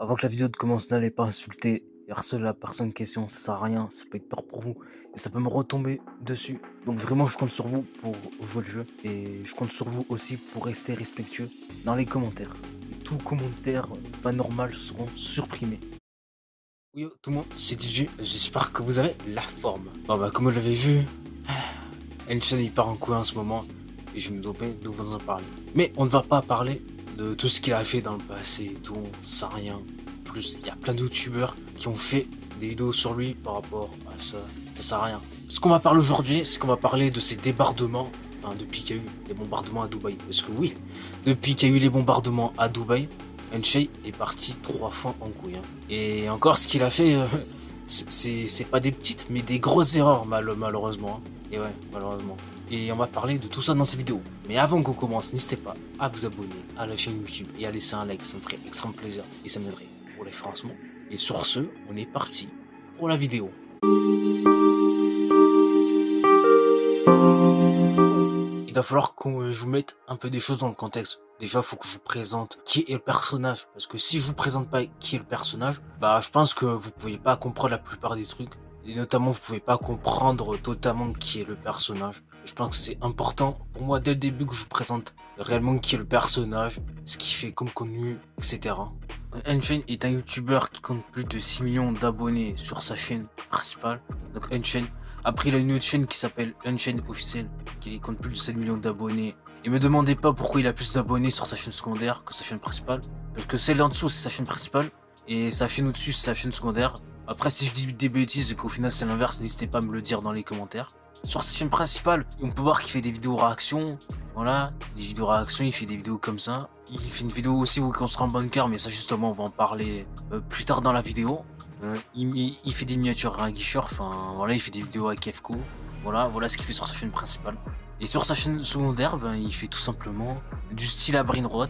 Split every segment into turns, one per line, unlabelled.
Avant que la vidéo ne commence, n'allez pas insulter et harceler la personne en question, ça sert à rien, ça peut être peur pour vous et ça peut me retomber dessus. Donc vraiment, je compte sur vous pour jouer le jeu et je compte sur vous aussi pour rester respectueux dans les commentaires. Et tous commentaires pas normal seront supprimés. Oui, yo, tout le monde, c'est DJ, j'espère que vous avez la forme. Bon bah comme vous l'avez vu, Enchen il part en couille en ce moment et je me dopais de vous en parler. Mais on ne va pas parler de tout ce qu'il a fait dans le passé et tout, ça rien. Plus, il y a plein de youtubeurs qui ont fait des vidéos sur lui par rapport à ça, ça sert à rien. Ce qu'on va parler aujourd'hui, c'est qu'on va parler de ces débordements, enfin depuis qu'il y a eu les bombardements à Dubaï. Parce que oui, depuis qu'il y a eu les bombardements à Dubaï, Enchey est parti 3 fois en couille. Hein. Et encore ce qu'il a fait, c'est pas des petites, mais des grosses erreurs malheureusement. Hein. Et ouais, malheureusement. Et on va parler de tout ça dans cette vidéo. Mais avant qu'on commence, n'hésitez pas à vous abonner à la chaîne YouTube et à laisser un like, ça me ferait extrêmement plaisir et ça m'aiderait pour les financements. Et sur ce, on est parti pour la vidéo. Il va falloir que je vous mette un peu des choses dans le contexte. Déjà, il faut que je vous présente qui est le personnage. Parce que si je vous présente pas qui est le personnage, bah je pense que vous pouvez pas comprendre la plupart des trucs. Et notamment, vous pouvez pas comprendre totalement qui est le personnage. Je pense que c'est important pour moi dès le début que je vous présente réellement qui est le personnage, ce qu'il fait comme contenu, etc. Enchen est un youtubeur qui compte plus de 6 millions d'abonnés sur sa chaîne principale. Donc Enchen. Après, il a une autre chaîne qui s'appelle Enchen Officiel, qui compte plus de 7 millions d'abonnés. Et me demandez pas pourquoi il a plus d'abonnés sur sa chaîne secondaire que sa chaîne principale. Parce que celle en dessous, c'est sa chaîne principale. Et sa chaîne au-dessus, c'est sa chaîne secondaire. Après, si je dis des bêtises et qu'au final c'est l'inverse, n'hésitez pas à me le dire dans les commentaires. Sur sa chaîne principale, on peut voir qu'il fait des vidéos réactions. Voilà, des vidéos réactions, il fait des vidéos comme ça. Il fait une vidéo aussi où on sera en bunker, mais ça justement, on va en parler plus tard dans la vidéo. Il fait des miniatures à guicheur, enfin voilà, il fait des vidéos avec FCO. Voilà ce qu'il fait sur sa chaîne principale. Et sur sa chaîne secondaire, ben, il fait tout simplement du style à Brainrot.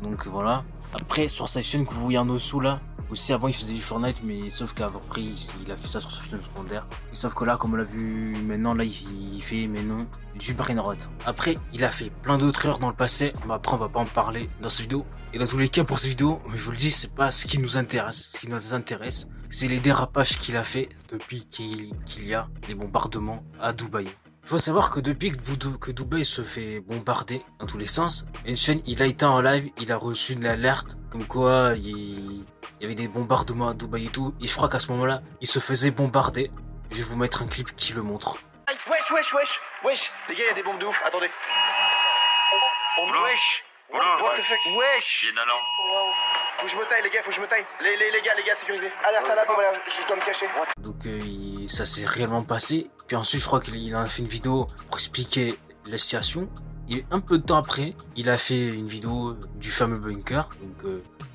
Donc voilà. Après, sur sa chaîne que vous voyez en dessous là, aussi avant il faisait du Fortnite, mais sauf qu'après il a fait ça sur sa chaîne secondaire. Et sauf que là, comme on l'a vu maintenant, là il fait maintenant du Brainrot. Après, il a fait plein d'autres erreurs dans le passé, mais après on va pas en parler dans cette vidéo. Et dans tous les cas, pour cette vidéo, je vous le dis, c'est pas ce qui nous intéresse. Ce qui nous intéresse, c'est les dérapages qu'il a fait depuis qu'il y a les bombardements à Dubaï. Il faut savoir que depuis que Dubaï se fait bombarder dans tous les sens, Enchen il a été en live, il a reçu de l'alerte comme quoi il y avait des bombardements à Dubaï et tout. Et je crois qu'à ce moment-là, il se faisait bombarder. Je vais vous mettre un clip qui le montre.
Wesh, les gars, il y a des bombes de ouf, attendez. Wesh, what the fuck. Wesh.
Il y en a là.
Faut que je me taille, les gars, faut que je me taille. Les gars, sécurisés. Alerte à la bombe, je dois me cacher.
Donc ça s'est réellement passé. Puis ensuite, je crois qu'il a fait une vidéo pour expliquer la situation. Et un peu de temps après, il a fait une vidéo du fameux bunker. Donc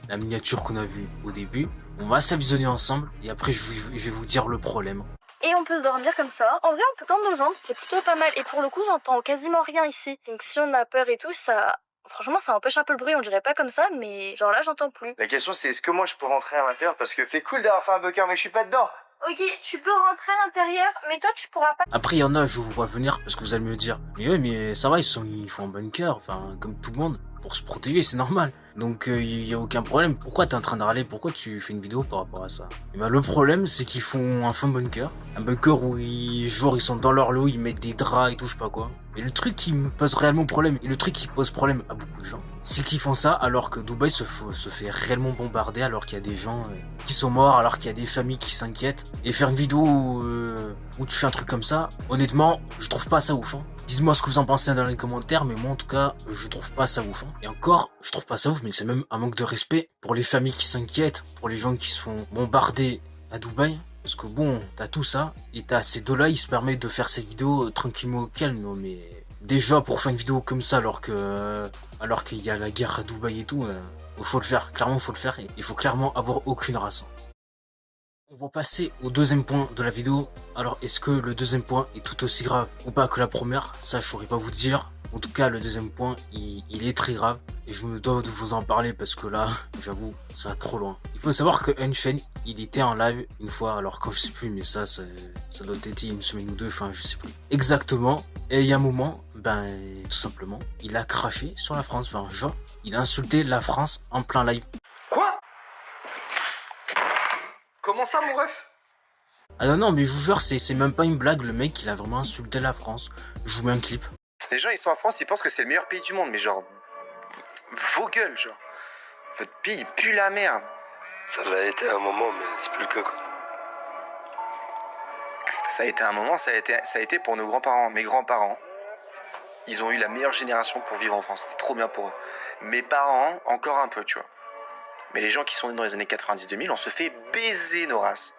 la miniature qu'on a vue au début. On va se la visionner ensemble. Et après, je vais vous dire le problème.
Et on peut se dormir comme ça. En vrai, on peut tendre nos jambes, c'est plutôt pas mal. Et pour le coup, j'entends quasiment rien ici. Donc si on a peur et tout, ça... Franchement, ça empêche un peu le bruit, on dirait pas comme ça, mais genre là, j'entends plus.
La question, c'est est-ce que moi je peux rentrer à l'intérieur? Parce que c'est cool d'avoir fait un bunker, mais je suis pas dedans.
Ok, tu peux rentrer à l'intérieur, mais toi, tu pourras pas...
Après, il y en a, je vous vois venir parce que vous allez me dire, mais ouais, mais ça va, ils font un bunker, enfin, comme tout le monde, pour se protéger, c'est normal. Donc, il y a aucun problème. Pourquoi t'es en train de râler? Pourquoi tu fais une vidéo par rapport à ça? Et ben, le problème, c'est qu'ils font un faux bunker. Un bunker où genre, ils sont dans leur lot, ils mettent des draps et tout, je sais pas quoi. Et le truc qui me pose réellement problème, et le truc qui pose problème à beaucoup de gens, c'est qu'ils font ça alors que Dubaï se fait réellement bombarder, alors qu'il y a des gens qui sont morts, alors qu'il y a des familles qui s'inquiètent. Et faire une vidéo où tu fais un truc comme ça, honnêtement, je trouve pas ça ouf. Hein. Dites-moi ce que vous en pensez dans les commentaires, mais moi en tout cas, je trouve pas ça ouf. Hein. Et encore, je trouve pas ça ouf, mais c'est même un manque de respect pour les familles qui s'inquiètent, pour les gens qui se font bombarder à Dubaï. Parce que bon, t'as tout ça, et t'as ces deux-là, ils se permettent de faire cette vidéo tranquillement au calme, non mais... Déjà, pour faire une vidéo comme ça, alors qu'il y a la guerre à Dubaï et tout, faut le faire, clairement faut le faire, et il faut clairement avoir aucune race. On va passer au deuxième point de la vidéo. Alors, est-ce que le deuxième point est tout aussi grave ou pas que la première? Ça, je saurais pas vous dire. En tout cas, le deuxième point, il est très grave. Et je me dois de vous en parler parce que là, j'avoue, ça va trop loin. Il faut savoir que Enchen, il était en live une fois. Alors, quand je sais plus, mais ça doit être une semaine ou deux, enfin, je sais plus. Exactement. Et il y a un moment, ben, tout simplement, il a craché sur la France. Enfin, genre, il a insulté la France en plein live.
Quoi?
Comment ça, mon ref?
Ah non, non, mais je vous jure, c'est même pas une blague, le mec, il a vraiment insulté la France. Je vous mets un clip.
Les gens, ils sont en France, ils pensent que c'est le meilleur pays du monde, mais genre, vos gueules, genre. Votre pays, il pue la merde.
Ça l'a été à un moment, mais c'est plus le cas, quoi.
Ça a été un moment, ça a été pour nos grands-parents. Mes grands-parents, ils ont eu la meilleure génération pour vivre en France. C'était trop bien pour eux. Mes parents, encore un peu, tu vois. Mais les gens qui sont nés dans les années 90-2000, on se fait baiser nos races.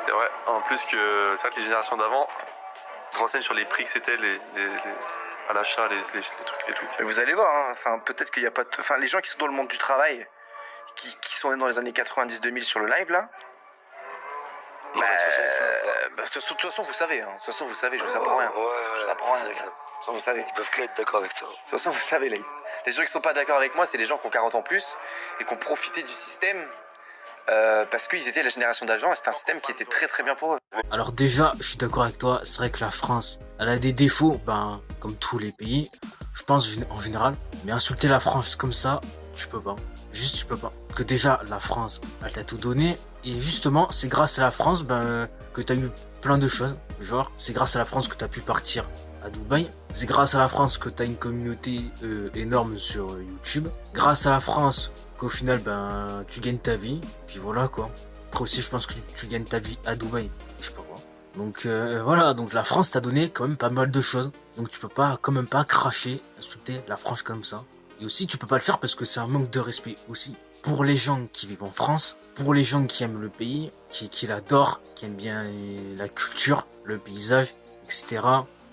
C'est vrai, en plus que c'est vrai que les générations d'avant se renseignent sur les prix que c'était à l'achat, les trucs et tout.
Mais vous allez voir, hein, enfin, peut-être qu'il n'y a pas... Enfin, les gens qui sont dans le monde du travail, qui sont nés dans les années 90-2000 sur le live, là...
Non, mais de toute façon, ça va.
de toute façon, vous savez, hein. De toute façon, vous savez, je vous apprends rien. Je vous apprends rien,
c'est
les gars.
ça.
De toute façon, vous savez.
Ils peuvent que être d'accord avec ça.
De toute façon, vous savez, les gens qui sont pas d'accord avec moi, c'est les gens qui ont 40 ans plus et qui ont profité du système parce qu'ils étaient la génération d'avant et c'était un système qui était très très bien pour eux.
Alors déjà, je suis d'accord avec toi, c'est vrai que la France, elle a des défauts, ben, comme tous les pays, je pense en général, mais insulter la France comme ça, tu peux pas. Juste, tu peux pas. Parce que déjà, la France, elle t'a tout donné, et justement, c'est grâce à la France, ben, que t'as eu plein de choses. Genre, c'est grâce à la France que t'as pu partir à Dubaï. C'est grâce à la France que t'as une communauté énorme sur YouTube. Grâce à la France qu'au final, ben, tu gagnes ta vie. Puis voilà, quoi. Après aussi, je pense que tu gagnes ta vie à Dubaï. Je sais pas quoi. Donc voilà, donc la France t'a donné quand même pas mal de choses. Donc tu peux pas, quand même pas cracher, insulter la France comme ça. Et aussi, tu peux pas le faire parce que c'est un manque de respect aussi. Pour les gens qui vivent en France, pour les gens qui aiment le pays, qui l'adorent, qui aiment bien la culture, le paysage, etc.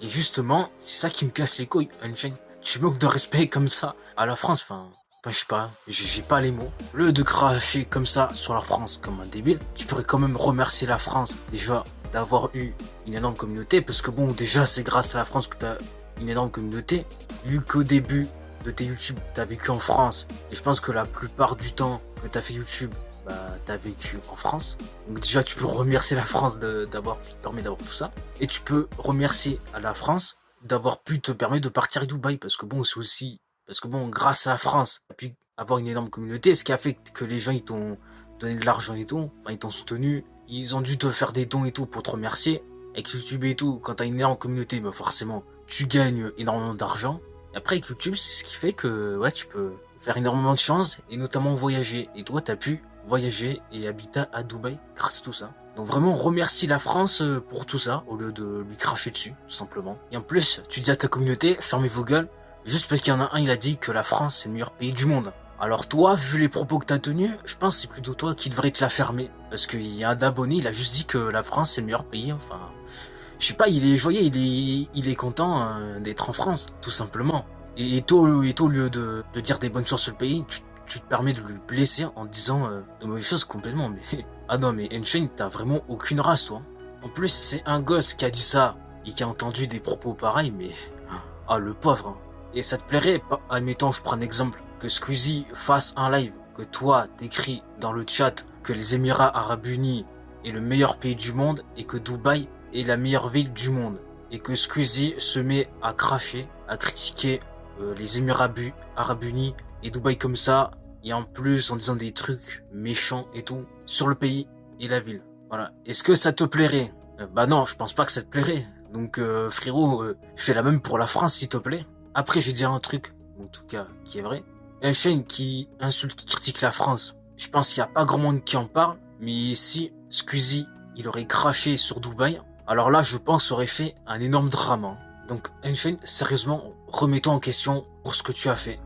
Et justement, c'est ça qui me casse les couilles, Unchained. Tu manques de respect comme ça à la France, enfin, je sais pas, j'ai pas les mots. Au lieu de cracher comme ça sur la France comme un débile, tu pourrais quand même remercier la France, déjà, d'avoir eu une énorme communauté, parce que bon, déjà, c'est grâce à la France que t'as une énorme communauté. Vu qu'au début de tes YouTube, t'as vécu en France, et je pense que la plupart du temps que t'as fait YouTube, bah, t'as vécu en France. Donc déjà, tu peux remercier la France d'avoir permis d'avoir tout ça. Et tu peux remercier à la France d'avoir pu te permettre de partir à Dubaï. Parce que bon, c'est aussi... Parce que bon, grâce à la France, tu as pu avoir une énorme communauté, ce qui a fait que les gens, ils t'ont donné de l'argent et tout. Enfin, ils t'ont soutenu. Ils ont dû te faire des dons et tout pour te remercier. Avec YouTube et tout, quand t'as une énorme communauté, bah forcément, tu gagnes énormément d'argent. Et après, avec YouTube, c'est ce qui fait que, ouais, tu peux faire énormément de choses et notamment voyager. Et toi, t'as pu voyager et habiter à Dubaï grâce à tout ça. Donc vraiment remercie la France pour tout ça au lieu de lui cracher dessus tout simplement. Et en plus tu dis à ta communauté fermez vos gueules juste parce qu'il y en a un il a dit que la France c'est le meilleur pays du monde. Alors toi vu les propos que t'as tenus je pense que c'est plutôt toi qui devrais te la fermer parce qu'il y a un abonné il a juste dit que la France c'est le meilleur pays enfin je sais pas il est joyeux il est content d'être en France tout simplement. Et toi au lieu de dire des bonnes choses sur le pays tu te permets de lui blesser en disant de mauvaises choses complètement, mais... Ah non, mais Unchained, t'as vraiment aucune race, toi. En plus, c'est un gosse qui a dit ça, et qui a entendu des propos pareils, mais... Ah, le pauvre, hein. Et ça te plairait, admettons, je prends un exemple, que Squeezie fasse un live, que toi, t'écris dans le chat que les Émirats Arabes Unis est le meilleur pays du monde, et que Dubaï est la meilleure ville du monde. Et que Squeezie se met à cracher, à critiquer les Émirats Arabes Unis et Dubaï comme ça, et en plus en disant des trucs méchants et tout sur le pays et la ville. Voilà. Est-ce que ça te plairait? Bah non, je pense pas que ça te plairait. Donc frérot, fais la même pour la France s'il te plaît. Après je vais dire un truc, en tout cas qui est vrai. Un chaîne qui insulte, qui critique la France, je pense qu'il y a pas grand monde qui en parle. Mais si Squeezie il aurait craché sur Dubaï, alors là je pense ça aurait fait un énorme drame. Donc Einstein, sérieusement, remets-toi en question pour ce que tu as fait.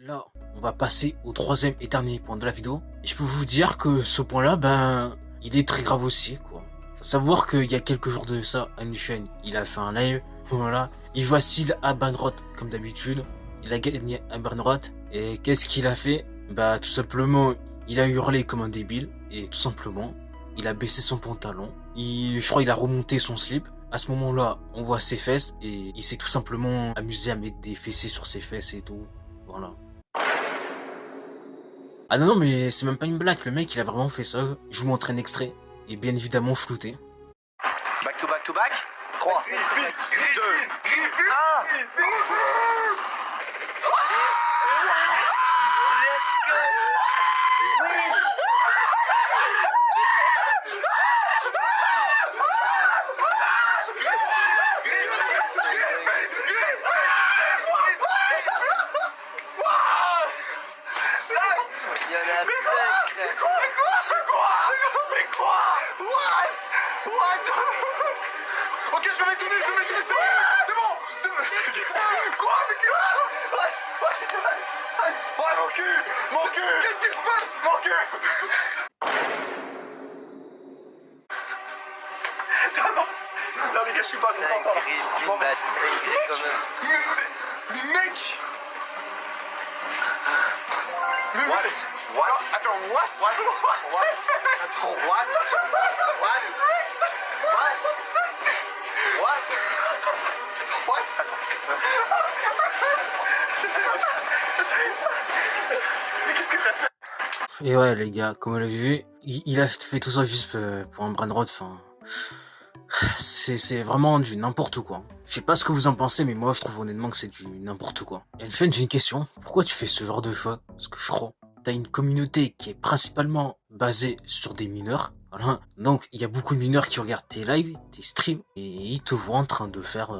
Là, on va passer au troisième et dernier point de la vidéo. Et je peux vous dire que ce point-là, ben, il est très grave aussi, quoi. Faut savoir qu'il y a quelques jours de ça, Einstein, il a fait un live, voilà. Il joue à Banrot, comme d'habitude. Il a gagné à Banrot. Et qu'est-ce qu'il a fait? Bah, tout simplement, il a hurlé comme un débile. Et tout simplement, il a baissé son pantalon. Je crois qu'il a remonté son slip. À ce moment-là, on voit ses fesses. Et il s'est tout simplement amusé à mettre des fessées sur ses fesses et tout. Voilà. Ah non, non, mais c'est même pas une blague. Le mec, il a vraiment fait ça. Je vous montre un extrait. Et bien évidemment flouté.
Back to back to back. 3, 2, 1. cul! Mon cul! Qu'est-ce qui se passe? Mon cul! Non les gars, je suis pas consentant là. Je m'en vais. Mec! What? What? Attends, what? What? Attends, what? What? What? What? Mais qu'est-ce que t'as fait?
Et ouais, les gars, comme vous l'avez vu, il a fait tout ça juste pour un brin de rod. Enfin, c'est vraiment du n'importe quoi. Je sais pas ce que vous en pensez, mais moi je trouve honnêtement que c'est du n'importe quoi. Et Elfen, j'ai une question. Pourquoi tu fais ce genre de choses? Parce que frérot, t'as une communauté qui est principalement basée sur des mineurs. Voilà. Donc il y a beaucoup de mineurs qui regardent tes lives, tes streams, et ils te voient en train de faire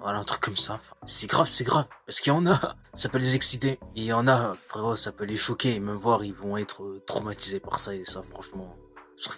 voilà, un truc comme ça. Enfin, c'est grave, c'est grave. Parce qu'il y en a, ça peut les exciter. Et il y en a, frérot, ça peut les choquer. Et même voir, ils vont être traumatisés par ça. Et ça, franchement,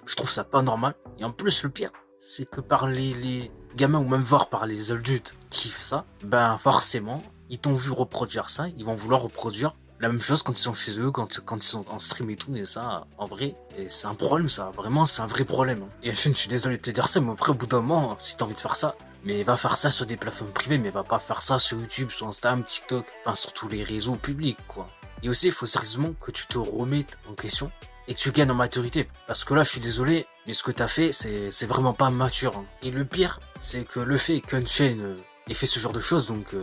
je trouve ça pas normal. Et en plus, le pire, c'est que par les gamins, ou même voir par les adultes qui kiffent ça, ben forcément, ils t'ont vu reproduire ça. Ils vont vouloir reproduire la même chose quand ils sont chez eux, quand ils sont en stream et tout. Et ça, en vrai, c'est un problème, ça. Vraiment, c'est un vrai problème. Et je suis désolé de te dire ça, mais après, au bout d'un moment, si t'as envie de faire ça, mais va faire ça sur des plateformes privées, mais va pas faire ça sur YouTube, sur Instagram, TikTok, enfin sur tous les réseaux publics, quoi. Et aussi, il faut sérieusement que tu te remettes en question et que tu gagnes en maturité. Parce que là, je suis désolé, mais ce que t'as fait, c'est vraiment pas mature. Hein. Et le pire, c'est que le fait qu'Unchained ait fait ce genre de choses, donc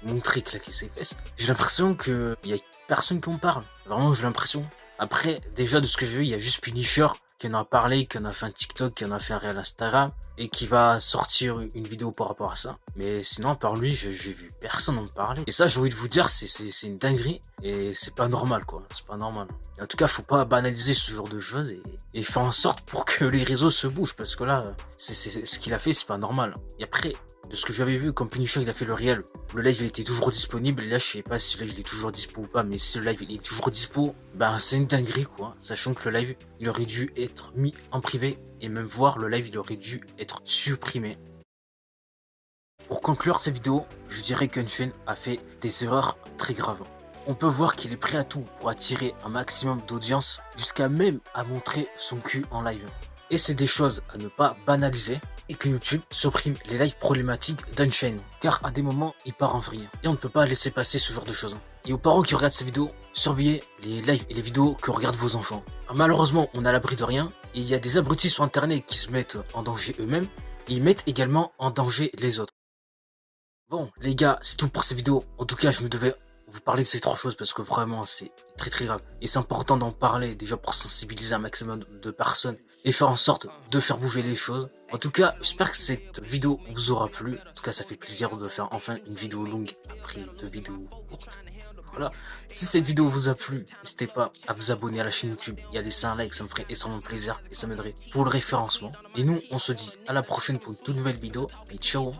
montrer claquer ses fesses, j'ai l'impression qu'il y a personne qui en parle. Vraiment, j'ai l'impression. Après, déjà, de ce que j'ai vu, il y a juste Punisher qui en a parlé, qui en a fait un TikTok, qui en a fait un réel Instagram, et qui va sortir une vidéo par rapport à ça. Mais sinon, à part lui, j'ai vu personne en parler. Et ça, j'ai envie de vous dire, c'est une dinguerie, et c'est pas normal, quoi. C'est pas normal. Et en tout cas, faut pas banaliser ce genre de choses, et faire en sorte pour que les réseaux se bougent, parce que là, ce qu'il a fait, c'est pas normal. Et après, de ce que j'avais vu, comme Punisher il a fait le réel, le live il était toujours disponible, et là je sais pas si le live il est toujours dispo ou pas, mais si le live il est toujours dispo, ben c'est une dinguerie quoi, sachant que le live il aurait dû être mis en privé, et même voir le live il aurait dû être supprimé. Pour conclure cette vidéo, je dirais qu'Unchained a fait des erreurs très graves. On peut voir qu'il est prêt à tout pour attirer un maximum d'audience, jusqu'à même à montrer son cul en live. Et c'est des choses à ne pas banaliser, et que YouTube supprime les lives problématiques d'Unchained, car à des moments il part en vrille, et on ne peut pas laisser passer ce genre de choses. Et aux parents qui regardent ces vidéos, surveillez les lives et les vidéos que regardent vos enfants. Alors malheureusement, on est à l'abri de rien, et il y a des abrutis sur internet qui se mettent en danger eux-mêmes, et ils mettent également en danger les autres. Bon les gars, c'est tout pour cette vidéo. En tout cas, je me devais vous parler de ces trois choses parce que vraiment c'est très très grave. Et c'est important d'en parler déjà pour sensibiliser un maximum de personnes et faire en sorte de faire bouger les choses. En tout cas, j'espère que cette vidéo vous aura plu. En tout cas, ça fait plaisir de faire enfin une vidéo longue après 2 vidéos courtes. Voilà. Si cette vidéo vous a plu, n'hésitez pas à vous abonner à la chaîne YouTube et à laisser un like, ça me ferait extrêmement plaisir et ça m'aiderait pour le référencement. Et nous, on se dit à la prochaine pour une toute nouvelle vidéo et ciao.